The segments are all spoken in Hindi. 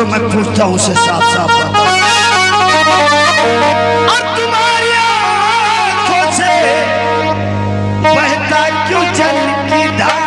जो मैं पूछता हूँ उसे साफ साफ बता। और तुम्हारी आंखों से बहता क्यों जल की धारा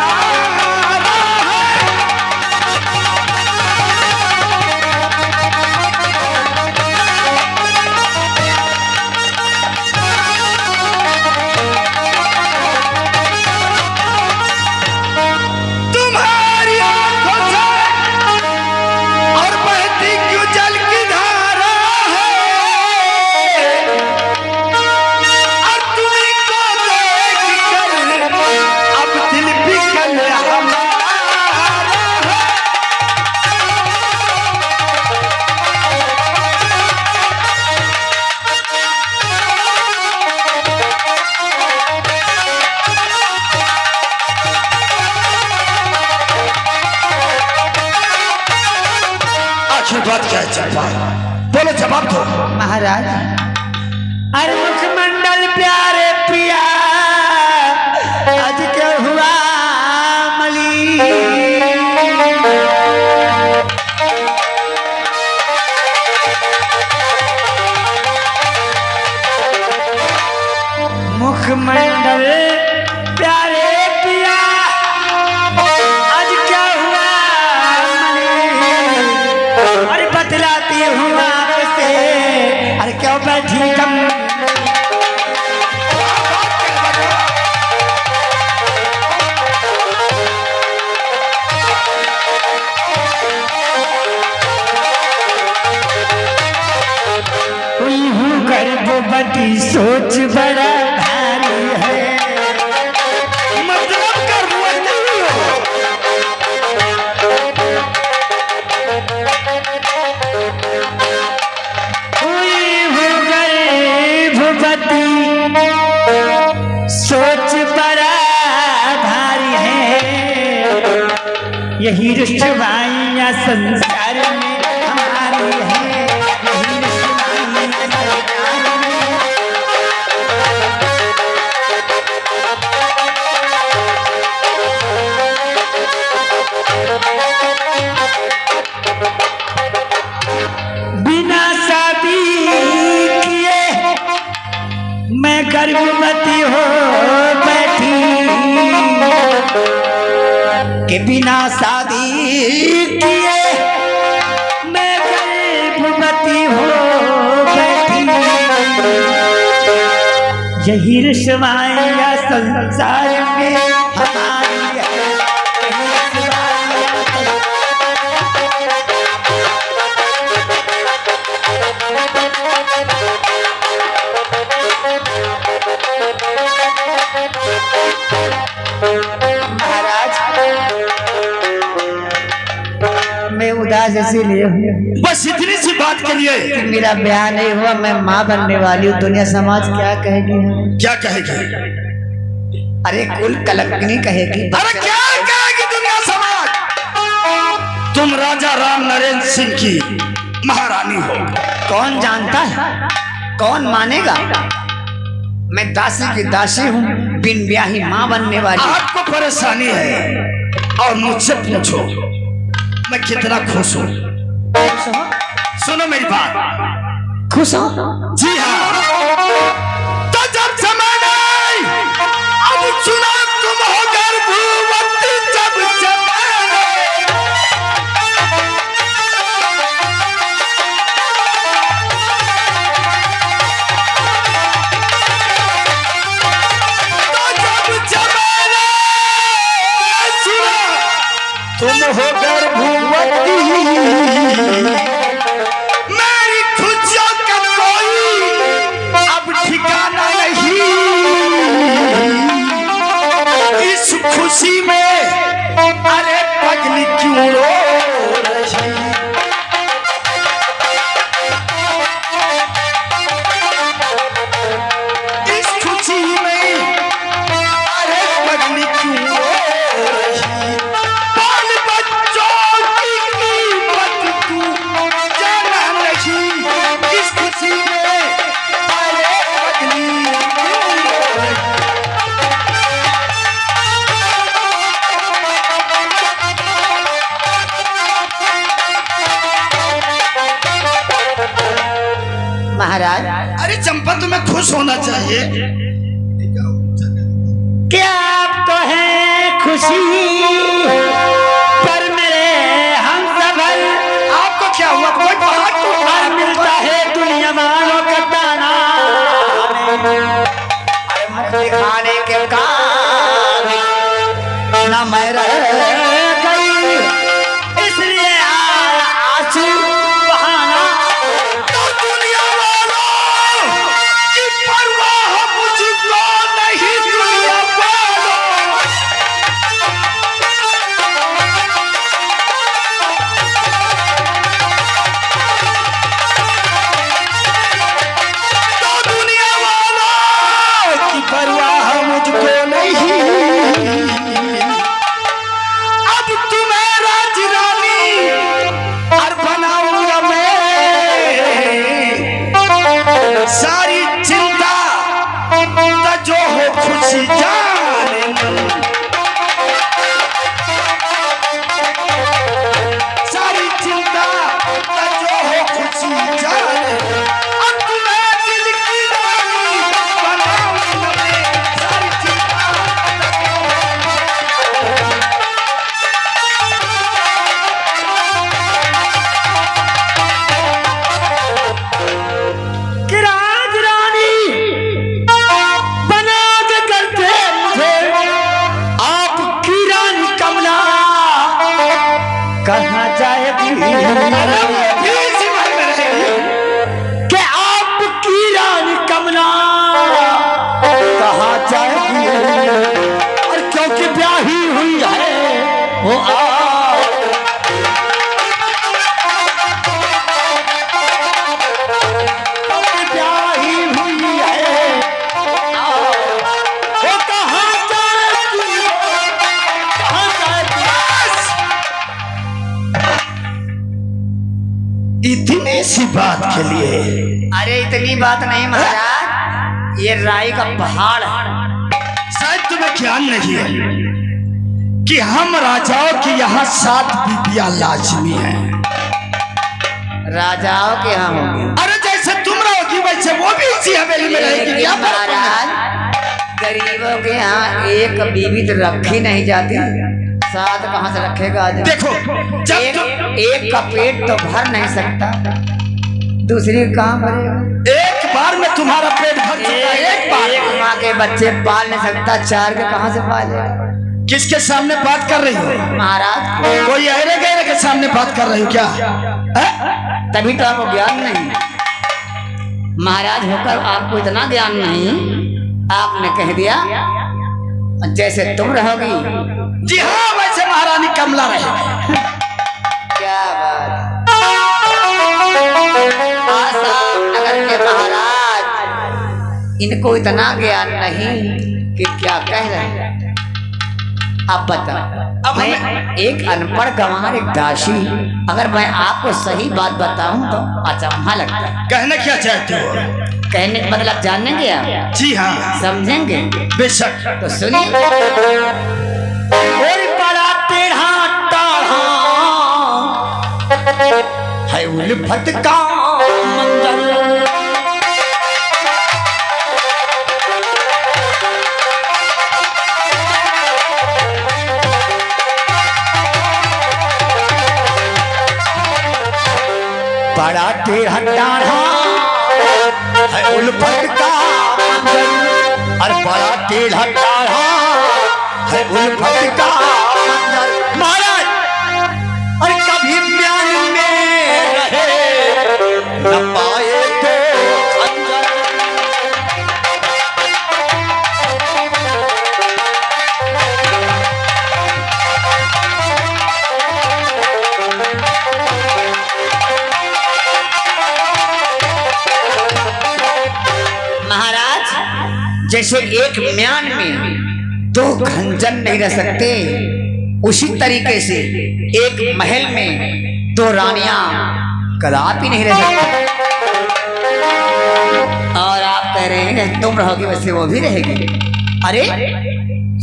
बात क्या है चंपा? बोलो, जवाब दो। महाराज, अरे मुखमंडल प्यारे प्रिया आज क्या हुआ मली? मुखमंडल प्यारे प्रिया आज क्या हुआ मली? अरे बतलाती हूँ आपसे, अरे क्यों बैठी कम? हुई हूँ गर्भवती, सोच बड़ा भारी है। मतलब गर्भवती हो? सोच बड़ा भारी है, यही रुसवाइयाँ संसार में हमारी है, यही रुसवाइयाँ संसार में। बिना शादी किए मैं गर्भवती हो बैठी, के बिना शादी किए मैं गर्भवती हो बैठी, यही रुसवाइयाँ संसार में हमारी है, यही रुसवाइयाँ मैं उदास इसीलिए हूँ बस इतनी सी बात के लिए कि मेरा ब्याह नहीं हुआ, मैं माँ बनने वाली हूँ। दुनिया समाज क्या कहेगी? क्या कहेगी? अरे कुल कलंकनी कहेगी। अरे क्या कहेगी दुनिया समाज? तुम राजा राम नरेंद्र सिंह की महारानी हो। कौन जानता है, कौन मानेगा? मैं दासी की दासी हूँ, बिन ब्याही माँ बनने वाली। आपको परेशानी है और मुझसे पूछो मैं कितना खुश हूँ। सुनो मेरी बात। खुश हो? जी हाँ। तो जब समय नहीं, अब सुना तुम हो गर्भवती, जब समय नहीं। तो जब समय नहीं, सुना तुम हो गर्भवती, मेरी खुशियों का कोई अब ठिकाना नहीं। इस खुशी में अरे पगली क्यों रो रही? इस खुशी में अरे पगली क्यों रो रही? बाल बच्चों की कीमत तू जाना नहीं। इस खुशी में अरे पगली क्यों रो रही? महाराज अरे चंपा तुम्हें खुश होना चाहिए। क्या आप तो है खुशी पर मेरे हम सफल। आपको क्या हुआ? कोई पहाड़ और मिलता है दुनिया वालों का ताना। अरे मुख दिखाने के काम न मैं रह गई, इसलिए आंसू बहाना। तो दुनिया वालों की परवाह मुझको नहीं, दुनिया वालों। तो दुनिया वालों की परवाह मुझको नहीं, अब तुम्हें राजरानी और बनाऊंगा मैं। सारी चिंता जो हो खुशी जाने मन, सारी चिंता जो हो खुशी जाने, अब तुम्हें दिल की रानी बनाऊंगा मैं। सारी चिंता कि राज रानी बना के करते मुझे आपकी रानी कमला कहाँ जाएगी। अरे वो भी इसी महल में रहेगी। कि आपकी रानी कमला कहाँ जाएगी, और क्योंकि ब्याही हुई है वो ब्याही हुई है वो कहाँ जाएगी, कहाँ जाएगी। इतनी सी बात के लिए अरे इतनी बात नहीं महाराज, ये राई का पहाड़ है। शायद तुम्हें ज्ञान नहीं है कि हम राजाओं की यहाँ 7 बीबियां लाजमी हैं। राजाओं के यहाँ होंगे। अरे जैसे तुम रहोगी वैसे वो भी इसी हवेली में रहेगी। क्या लेकिन फर्क पड़ता है? महाराज गरीबों के यहाँ एक बीवी तो रखी नहीं जाती, 7 कहाँ से रखेगा आदमी। देखो जब एक का पेट तो भर नहीं सकता, दूसरी कहाँ भरेगा। एक बार में तुम्हारा पेट भर चुका है। एक बार एक माँ के बच्चे पाल नहीं सकता, 4 के कहाँ से पालेगा। किसके सामने बात कर रही हो? महाराज कोई अहरे गहरे के सामने बात कर रही हो क्या? तभी तो आपको ज्ञान नहीं। महाराज होकर आपको इतना ज्ञान नहीं, आपने कह दिया जैसे तुम रहोगी। जी हाँ, वैसे महारानी कमला रहेगी। क्या बात। आसाम नगर के महाराज इनको इतना ज्ञान नहीं कि क्या कह रहे हैं। अब बताओ, अब मैं एक अनपढ़ गंवार, एक दासी, अगर मैं आपको सही बात बताऊं तो अचंभा लगता है। कहना क्या चाहते हो? कहने का मतलब जानेंगे आप? जी हाँ, समझेंगे? बेशक। तो सुनिए। कोई बड़ा टेढ़ा टाढ़ा है उल्फत का मंजर, बड़ा टेढ़ा टाढ़ा है उल्फत का मंजर, और बड़ा टेढ़ा टाढ़ा है उल्फत का मंजर। महाराज और कभी म्यान में रहे न पाए तो खंजर। महाराज जैसे एक म्यान में 2 खंजर नहीं रह सकते, उसी तरीके से एक महल में 2 रानियां कदापि नहीं रह सकती। और आप कह रहे हैं कि तुम रहोगी वैसे वो भी रहेगी। अरे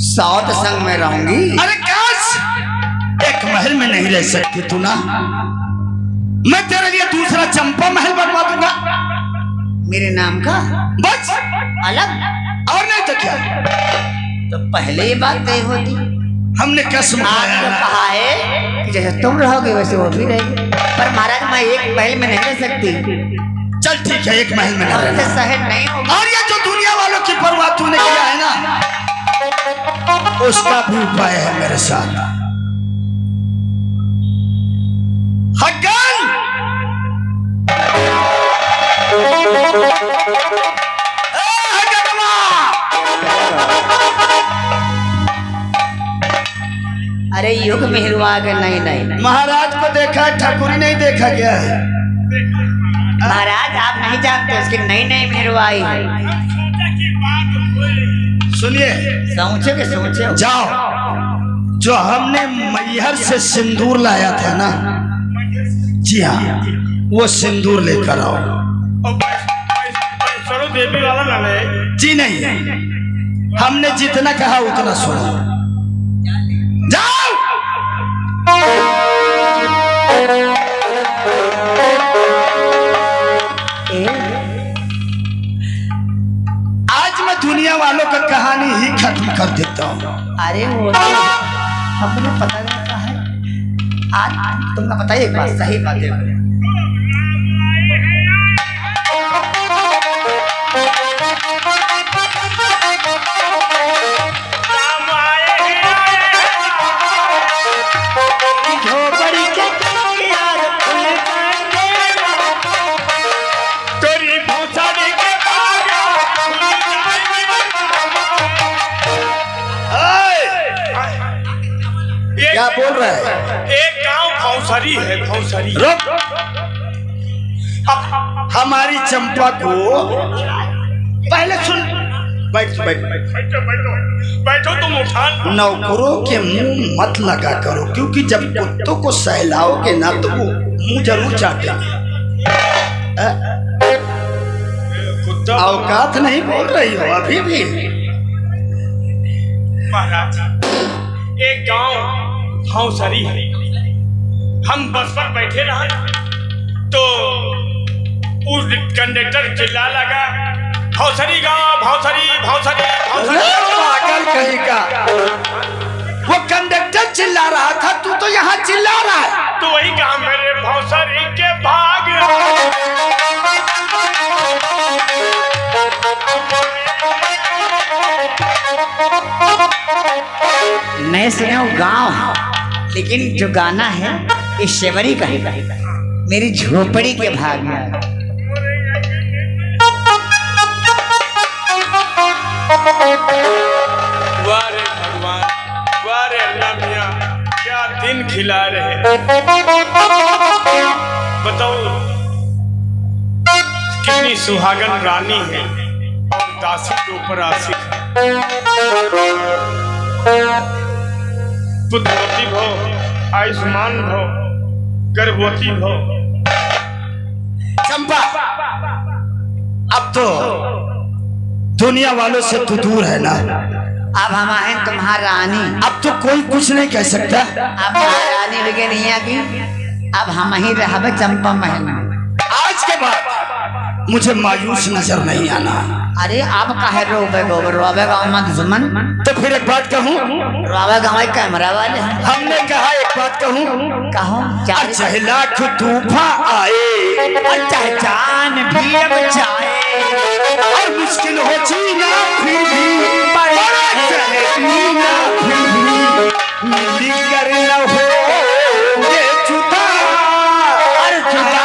7 संग में रहूंगी। अरे काश एक महल में नहीं रह सकती तू ना, मैं तेरे लिए दूसरा चंपा महल बनवा दूंगा। मेरे नाम का बस, अलग। और नहीं तो क्या? तो पहले ये बात तय होती। हमने कसम खाया आपने ना। कहा है कि जैसे तुम रहोगे वैसे वो भी रहेगी, पर महाराज मैं एक महल में नहीं रह सकती। चल ठीक है, एक महल में ना हमसे रहना। सहन नहीं होगा। और ये जो दुनिया वालों की परवाह तूने किया है ना, उसका भी उपाय है मेरे साथ। हग्गन! ए, हग्गनवा! अरे युग मेहरवा के नहीं नहीं महाराज को देखा, ठाकुरी नहीं देखा क्या है? महाराज आप नहीं जानते उसकी नई नई मेहरवाई है। सुनिए, सोचे के सोचे जाओ, जो हमने मैहर से सिंदूर लाया था ना, जी हाँ, वो सिंदूर लेकर आओ। देवी वाला ना ले। जी नहीं, हमने जितना कहा उतना सुनो। जाओ। आज मैं दुनिया वालों का कहानी ही खत्म कर देता हूँ। अरे वो तो हमको पता रहता है। आज तुमने बताइए एक बात, सही बात है। क्या बोल रहा है? एक गांव भौसरी है, भौसरी। रुक। हमारी चंपा को पहले सुन। बैठ बैठ बैठ। बैठो बैठो बैठो, तुम उठान। नौकरों के मुंह मत लगा करो, क्योंकि जब कुत्तों को सहलाओगे ना तो वो मुंह जरूर चाटेंगे। कुत्ता औकात नहीं बोल रही हो अभी भी? महाराज, एक गांव भौसरी है। हम बस पर बैठे रहे तो उस कंडक्टर चिल्ला लगा, भौसरी गांव, भौसरी भौसरी भौसरी। पागल कहीं का, वो कंडक्टर चिल्ला रहा था, तू तो यहाँ चिल्ला रहा है। तो वही कहा मेरे भौसरी के भाग। मैं सुना हूँ गाँव है, लेकिन जो गाना है ये शेवरी का है, मेरी झोपड़ी के भाग में। वारे भगवान, वारे अल्लाह मियां, क्या दिन खिला रहे। बताओ कितनी सुहागन रानी है और दासी के ऊपर आशिक है। पुत्रवती भो, आयुष्मान भो, गर्भवती भो। चंपा, अब तो दुनिया वालों से तू दूर है ना। अब हम आए तुम्हारा रानी, अब तो कोई कुछ नहीं कह सकता। अब महारानी लगे नहीं आगी, अब हम ही रह चंपा महल में। आज के बाद मुझे मायूस नजर नहीं आना। अरे आप काहे रोबे गाँव में दुश्मन, तो फिर एक बात कहूँ, रोबे गाँव कैमरा वाले हैं। हमने कहा एक बात कहूँ, कहो चाहे लाख तूफान आए और चाहे जान भी अब जाए, और मुश्किल हो जीना फिर भी, बड़ा चाहे जीना फिर भी, मिली कर न हो ये जुदा और जुदा।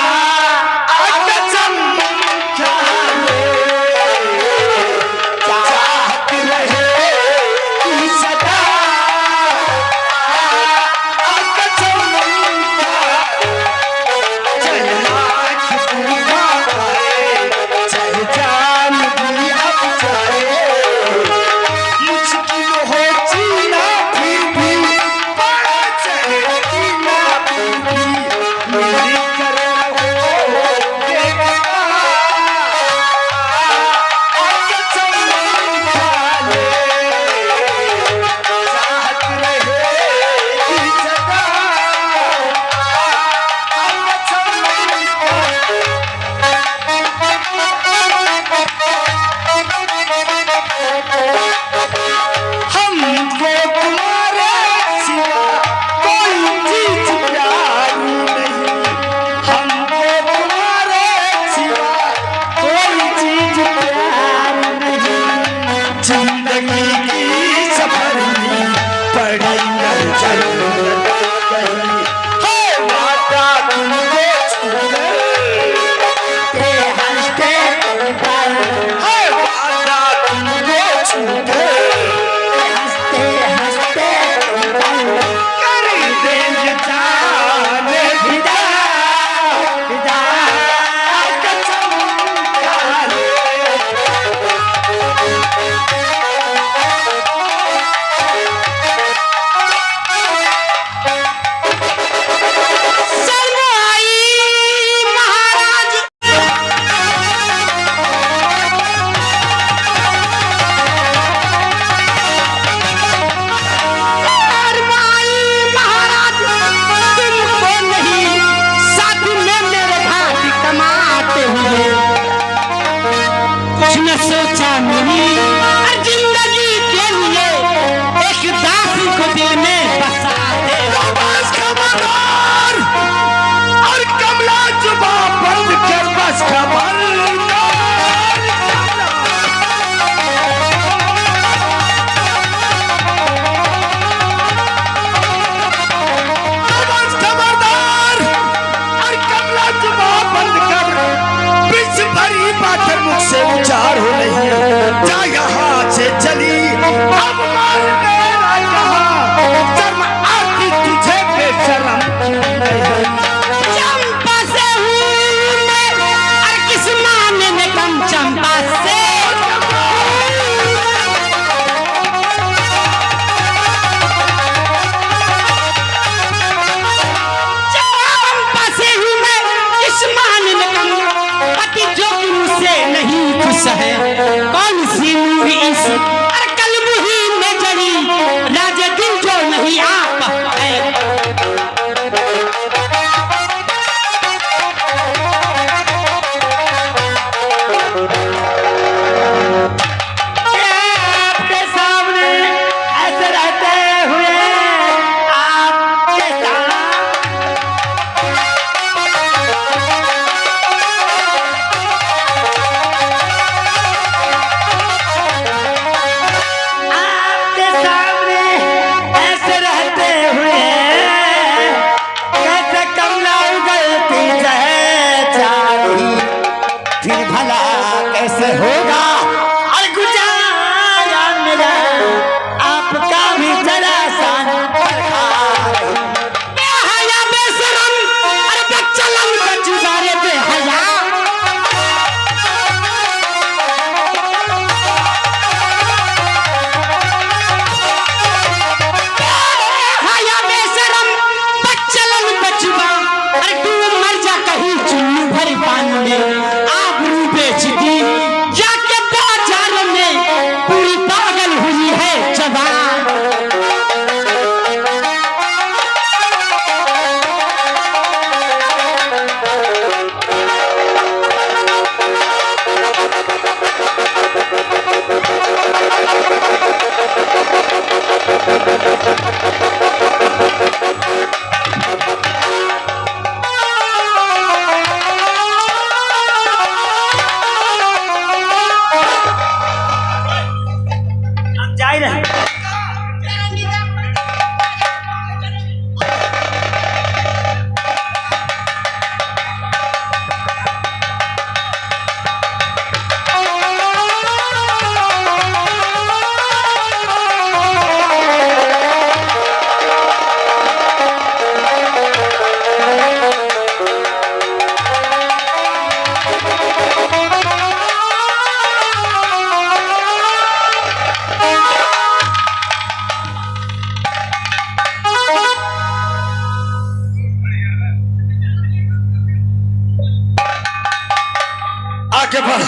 आगे बढ़,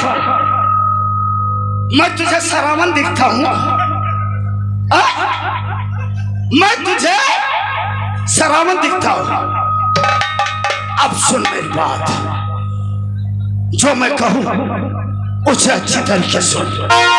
मैं तुझे सरावन दिखता हूं, मैं तुझे सरावन दिखता हूं। अब सुन मेरी बात, जो मैं कहूं उसे अच्छी तरीके सुन।